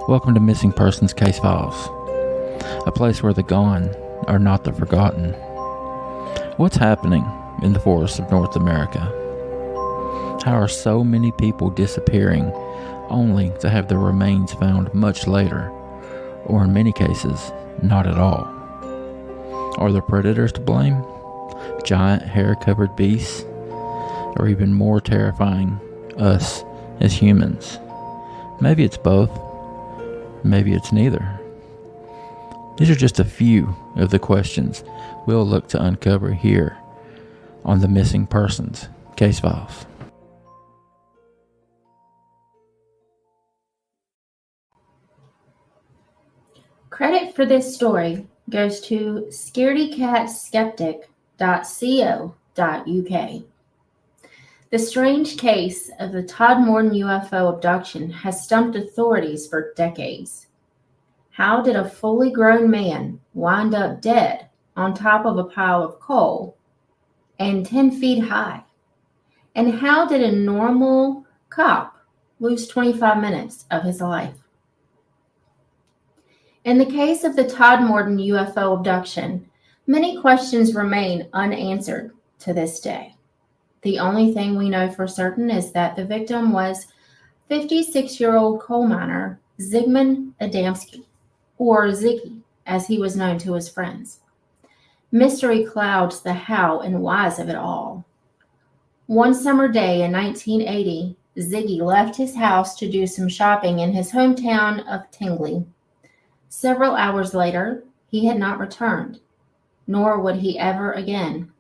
Welcome to Missing Persons Case Files, a place where the gone are not the forgotten. What's happening in the forests of North America? How are so many people disappearing only to have their remains found much later, or in many cases, not at all? Are the predators to blame? Giant hair-covered beasts? Or even more terrifying, us as humans? Maybe it's both. Maybe it's neither. These are just a few of the questions we'll look to uncover here on the Missing Persons Case Files. Credit for this story goes to scaredycatskeptic.co.uk. The strange case of the Todmorden UFO abduction has stumped authorities for decades. How did a fully grown man wind up dead on top of a pile of coal and 10 feet high? And how did a normal cop lose 25 minutes of his life? In the case of the Todmorden UFO abduction, many questions remain unanswered to this day. The only thing we know for certain is that the victim was 56-year-old coal miner Zygmunt Adamski, or Ziggy, as he was known to his friends. Mystery clouds the how and whys of it all. One summer day in 1980, Ziggy left his house to do some shopping in his hometown of Tingley. Several hours later, he had not returned, nor would he ever again.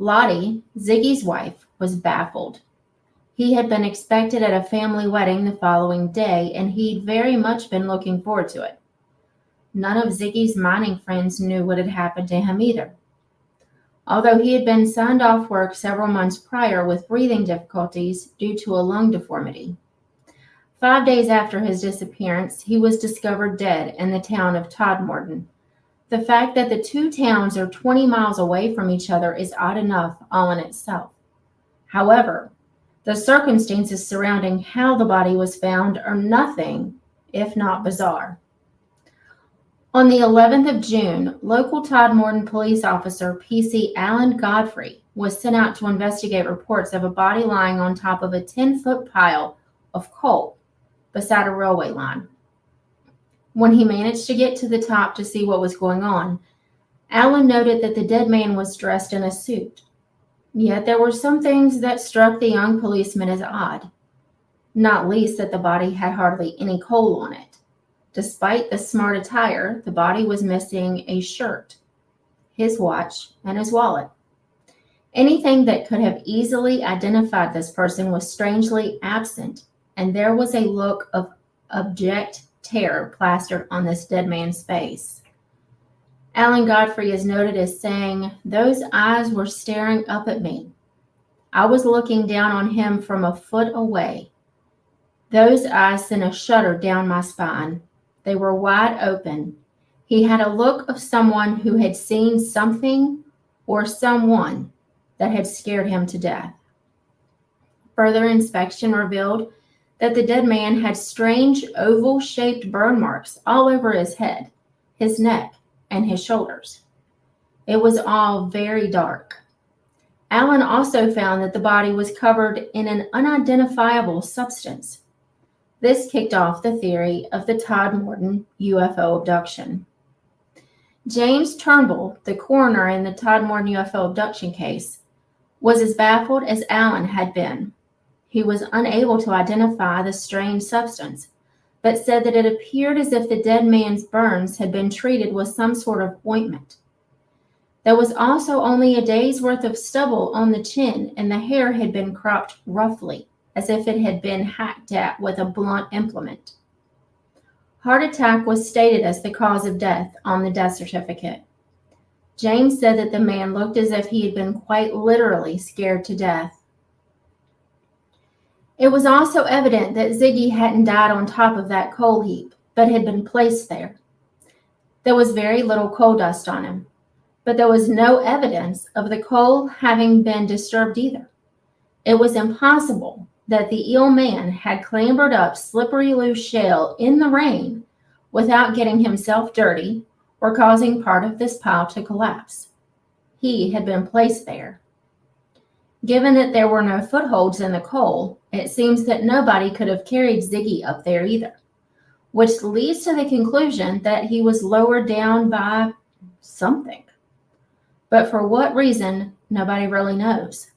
Lottie, Ziggy's wife, was baffled. He had been expected at a family wedding the following day, and he'd very much been looking forward to it. None of Ziggy's mining friends knew what had happened to him either. Although he had been signed off work several months prior with breathing difficulties due to a lung deformity. 5 days after his disappearance, he was discovered dead in the town of Todmorden. The fact that the two towns are 20 miles away from each other is odd enough all in itself. However, the circumstances surrounding how the body was found are nothing if not bizarre. On the 11th of June, local Todmorden police officer PC Alan Godfrey was sent out to investigate reports of a body lying on top of a 10-foot pile of coal beside a railway line. When he managed to get to the top to see what was going on, Alan noted that the dead man was dressed in a suit. Yet there were some things that struck the young policeman as odd, not least that the body had hardly any coal on it. Despite the smart attire, the body was missing a shirt, his watch, and his wallet. Anything that could have easily identified this person was strangely absent, and there was a look of abject terror plastered on this dead man's face. Alan Godfrey is noted as saying, "Those eyes were staring up at me. I was looking down on him from a foot away. Those eyes sent a shudder down my spine. They were wide open. He had a look of someone who had seen something or someone that had scared him to death." Further inspection revealed that the dead man had strange oval-shaped burn marks all over his head, his neck, and his shoulders. It was all very dark. Alan also found that the body was covered in an unidentifiable substance. This kicked off the theory of the Todmorden UFO abduction. James Turnbull, the coroner in the Todmorden UFO abduction case, was as baffled as Alan had been. He was unable to identify the strange substance, but said that it appeared as if the dead man's burns had been treated with some sort of ointment. There was also only a day's worth of stubble on the chin, and the hair had been cropped roughly, as if it had been hacked at with a blunt implement. Heart attack was stated as the cause of death on the death certificate. James said that the man looked as if he had been quite literally scared to death. It was also evident that Ziggy hadn't died on top of that coal heap, but had been placed there. There was very little coal dust on him, but there was no evidence of the coal having been disturbed either. It was impossible that the ill man had clambered up slippery loose shale in the rain without getting himself dirty or causing part of this pile to collapse. He had been placed there. Given that there were no footholds in the coal, it seems that nobody could have carried Ziggy up there either, which leads to the conclusion that he was lowered down by something. But for what reason, nobody really knows.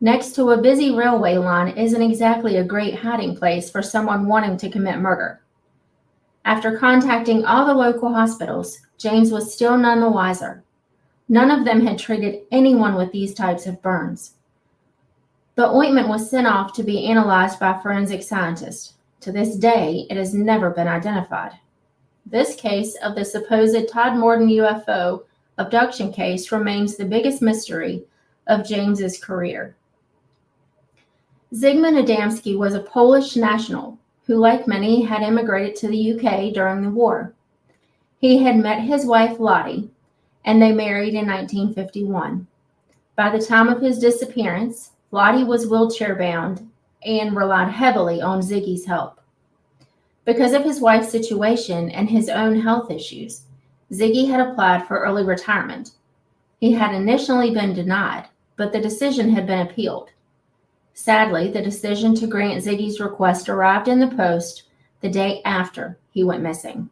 Next to a busy railway line isn't exactly a great hiding place for someone wanting to commit murder. After contacting all the local hospitals, James was still none the wiser. None of them had treated anyone with these types of burns. The ointment was sent off to be analyzed by forensic scientists. To this day, it has never been identified. This case of the supposed Todd Morton UFO abduction case remains the biggest mystery of James's career. Zygmunt Adamski was a Polish national who, like many, had immigrated to the UK during the war. He had met his wife Lottie, and they married in 1951. By the time of his disappearance, Lottie was wheelchair-bound and relied heavily on Ziggy's help. Because of his wife's situation and his own health issues, Ziggy had applied for early retirement. He had initially been denied, but the decision had been appealed. Sadly, the decision to grant Ziggy's request arrived in the post the day after he went missing.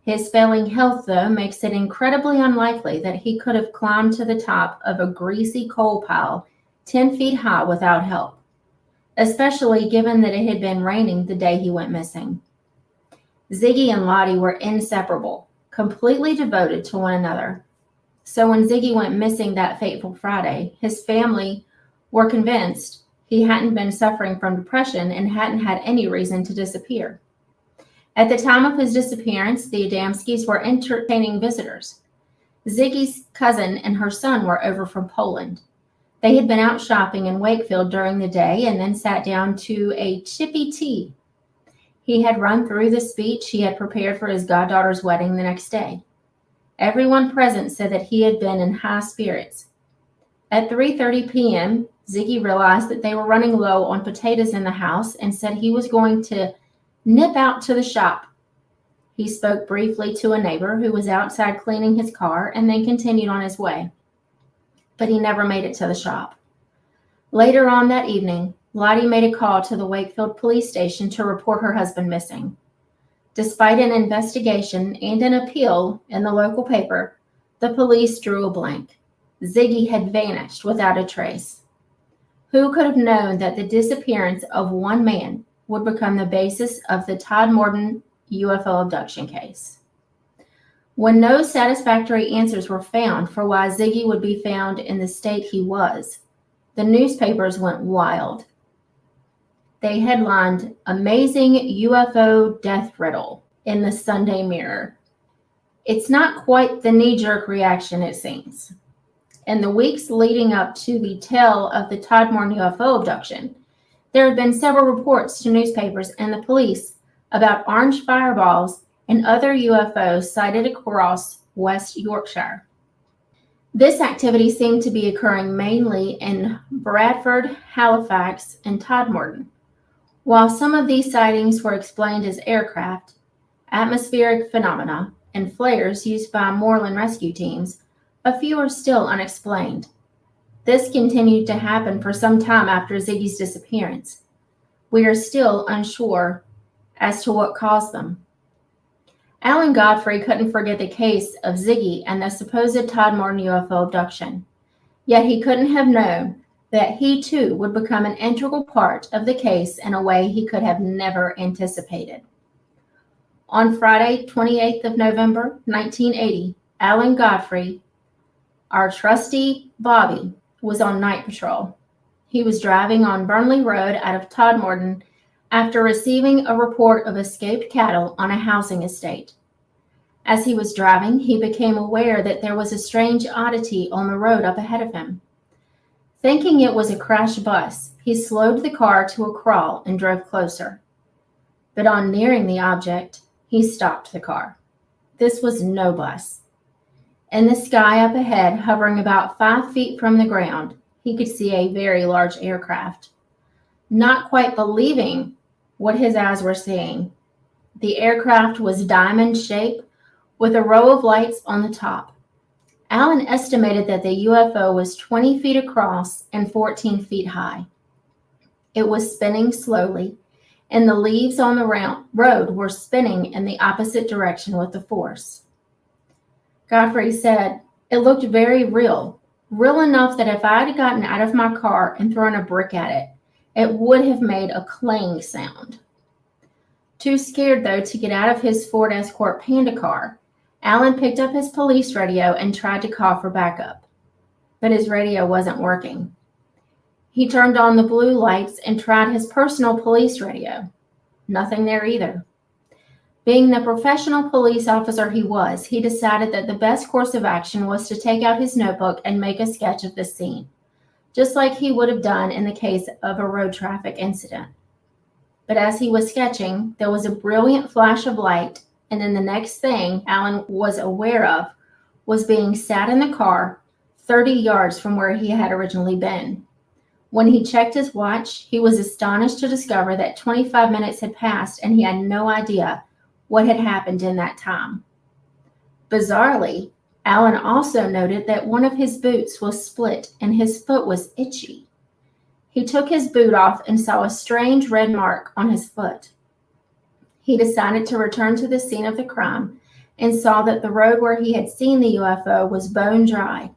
His failing health, though, makes it incredibly unlikely that he could have climbed to the top of a greasy coal pile 10 feet high without help, especially given that it had been raining the day he went missing. Ziggy and Lottie were inseparable, completely devoted to one another. So when Ziggy went missing that fateful Friday, his family were convinced he hadn't been suffering from depression and hadn't had any reason to disappear. At the time of his disappearance, the Adamskis were entertaining visitors. Ziggy's cousin and her son were over from Poland. They had been out shopping in Wakefield during the day and then sat down to a chippy tea. He had run through the speech he had prepared for his goddaughter's wedding the next day. Everyone present said that he had been in high spirits. At 3:30 p.m., Ziggy realized that they were running low on potatoes in the house and said he was going to nip out to the shop. He spoke briefly to a neighbor who was outside cleaning his car and then continued on his way. But he never made it to the shop. Later on that evening, Lottie made a call to the Wakefield police station to report her husband missing. Despite an investigation and an appeal in the local paper, the police drew a blank. Ziggy had vanished without a trace. Who could have known that the disappearance of one man would become the basis of the Todd Morton UFO abduction case? When no satisfactory answers were found for why Ziggy would be found in the state he was, the newspapers went wild. They headlined "Amazing UFO Death Riddle" in the Sunday Mirror. It's not quite the knee-jerk reaction it seems. In the weeks leading up to the tale of the Todd Morton UFO abduction, there had been several reports to newspapers and the police about orange fireballs and other UFOs sighted across West Yorkshire. This activity seemed to be occurring mainly in Bradford, Halifax, and Todmorden. While some of these sightings were explained as aircraft, atmospheric phenomena, and flares used by moorland rescue teams, a few are still unexplained. This continued to happen for some time after Ziggy's disappearance. We are still unsure as to what caused them. Alan Godfrey couldn't forget the case of Ziggy and the supposed Todd Morton UFO abduction. Yet he couldn't have known that he too would become an integral part of the case in a way he could have never anticipated. On Friday, 28th of November, 1980, Alan Godfrey, our trusty Bobby, was on night patrol. He was driving on Burnley Road out of Todmorden after receiving a report of escaped cattle on a housing estate. As he was driving, he became aware that there was a strange oddity on the road up ahead of him. Thinking it was a crashed bus, he slowed the car to a crawl and drove closer. But on nearing the object, he stopped the car. This was no bus. In the sky up ahead, hovering about 5 feet from the ground, he could see a very large aircraft. not quite believing what his eyes were seeing. The aircraft was diamond-shaped with a row of lights on the top. Alan estimated that the UFO was 20 feet across and 14 feet high. It was spinning slowly, and the leaves on the road were spinning in the opposite direction with the force. Godfrey said, "It looked very real enough that if I had gotten out of my car and thrown a brick at it, it would have made a clang sound." Too scared, though, to get out of his Ford Escort Panda car, Alan picked up his police radio and tried to call for backup. But his radio wasn't working. He turned on the blue lights and tried his personal police radio. Nothing there either. Being the professional police officer he was, he decided that the best course of action was to take out his notebook and make a sketch of the scene, just like he would have done in the case of a road traffic incident. But as he was sketching, there was a brilliant flash of light, and then the next thing Alan was aware of was being sat in the car 30 yards from where he had originally been. When he checked his watch, he was astonished to discover that 25 minutes had passed and he had no idea what had happened in that time. Bizarrely, Alan also noted that one of his boots was split and his foot was itchy. He took his boot off and saw a strange red mark on his foot. He decided to return to the scene of the crime and saw that the road where he had seen the UFO was bone dry.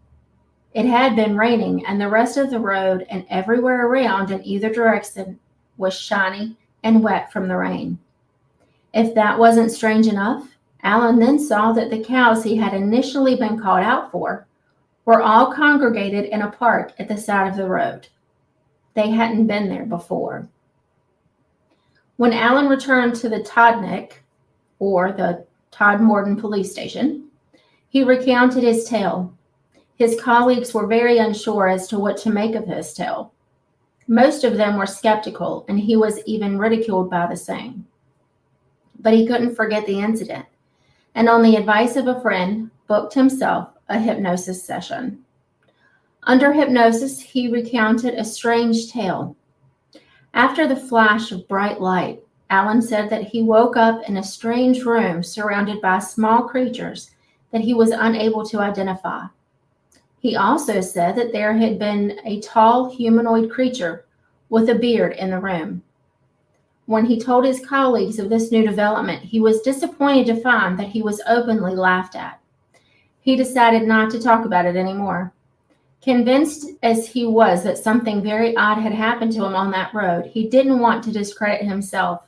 It had been raining, and the rest of the road and everywhere around in either direction was shiny and wet from the rain. If that wasn't strange enough, Alan then saw that the cows he had initially been called out for were all congregated in a park at the side of the road. They hadn't been there before. When Alan returned to the Todnick, or the Todmorden police station, he recounted his tale. His colleagues were very unsure as to what to make of his tale. Most of them were skeptical, and he was even ridiculed by the same. But he couldn't forget the incident, and on the advice of a friend, booked himself a hypnosis session. Under hypnosis, he recounted a strange tale. After the flash of bright light, Alan said that he woke up in a strange room surrounded by small creatures that he was unable to identify. He also said that there had been a tall humanoid creature with a beard in the room. When he told his colleagues of this new development, he was disappointed to find that he was openly laughed at. He decided not to talk about it anymore. Convinced as he was that something very odd had happened to him on that road, he didn't want to discredit himself.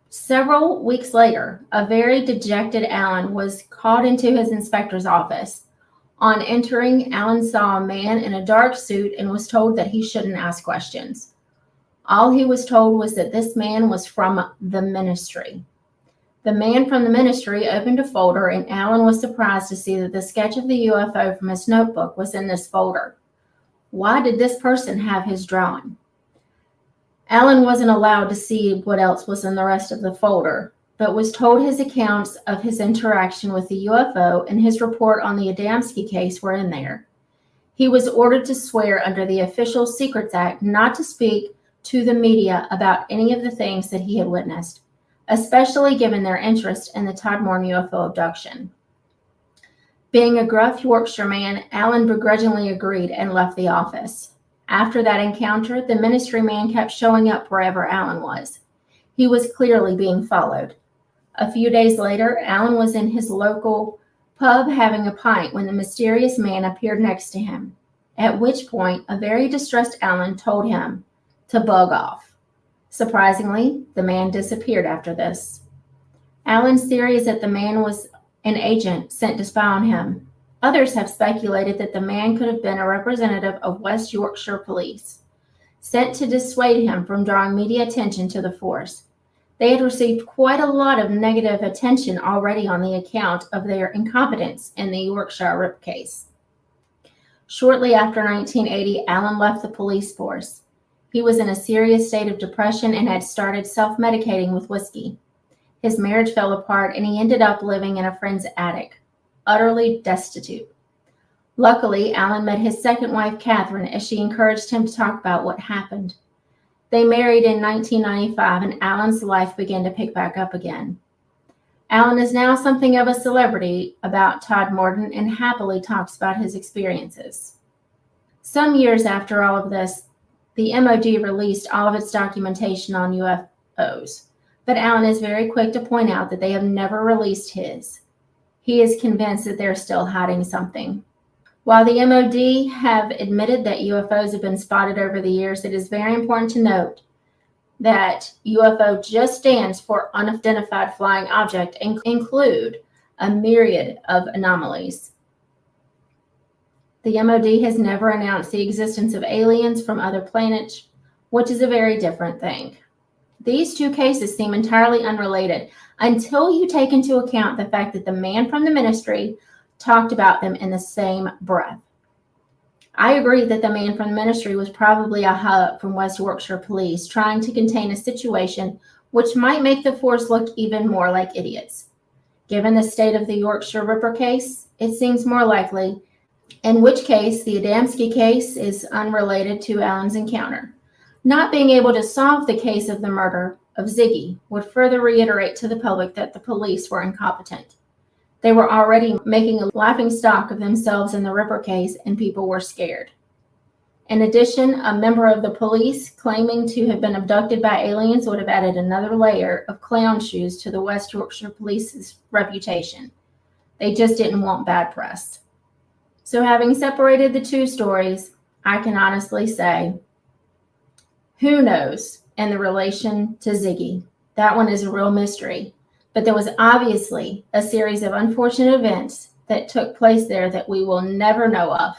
Several weeks later, a very dejected Alan was called into his inspector's office. On entering, Alan saw a man in a dark suit and was told that he shouldn't ask questions. All he was told was that this man was from the ministry. The man from the ministry opened a folder, and Alan was surprised to see that the sketch of the UFO from his notebook was in this folder. Why did this person have his drawing? Alan wasn't allowed to see what else was in the rest of the folder, but was told his accounts of his interaction with the UFO and his report on the Adamski case were in there. He was ordered to swear under the Official Secrets Act not to speak to the media about any of the things that he had witnessed, especially given their interest in the Todmorden UFO abduction. Being a gruff Yorkshire man, Alan begrudgingly agreed and left the office. After that encounter, the ministry man kept showing up wherever Alan was. He was clearly being followed. A few days later, Alan was in his local pub having a pint when the mysterious man appeared next to him, at which point a very distressed Alan told him to bug off. Surprisingly, the man disappeared after this. Alan's theory is that the man was an agent sent to spy on him. Others have speculated that the man could have been a representative of West Yorkshire Police, sent to dissuade him from drawing media attention to the force. They had received quite a lot of negative attention already on the account of their incompetence in the Yorkshire Rip case. Shortly after 1980, Alan left the police force. He was in a serious state of depression and had started self-medicating with whiskey. His marriage fell apart and he ended up living in a friend's attic, utterly destitute. Luckily, Alan met his second wife, Catherine, as she encouraged him to talk about what happened. They married in 1995, and Alan's life began to pick back up again. Alan is now something of a celebrity about Todd Morton and happily talks about his experiences. Some years after all of this, the MOD released all of its documentation on UFOs, but Alan is very quick to point out that they have never released his. He is convinced that they're still hiding something. While the MOD have admitted that UFOs have been spotted over the years, it is very important to note that UFO just stands for unidentified flying object and include a myriad of anomalies. The MOD has never announced the existence of aliens from other planets, which is a very different thing. These two cases seem entirely unrelated until you take into account the fact that the man from the ministry talked about them in the same breath. I agree that the man from the ministry was probably a hub from West Yorkshire police trying to contain a situation which might make the force look even more like idiots. Given the state of the Yorkshire Ripper case, it seems more likely, in which case the Adamski case is unrelated to Alan's encounter. Not being able to solve the case of the murder of Ziggy would further reiterate to the public that the police were incompetent. They were already making a laughingstock of themselves in the Ripper case, and people were scared. In addition, a member of the police claiming to have been abducted by aliens would have added another layer of clown shoes to the West Yorkshire Police's reputation. They just didn't want bad press. So having separated the two stories, I can honestly say, who knows in the relation to Ziggy? That one is a real mystery. But there was obviously a series of unfortunate events that took place there that we will never know of.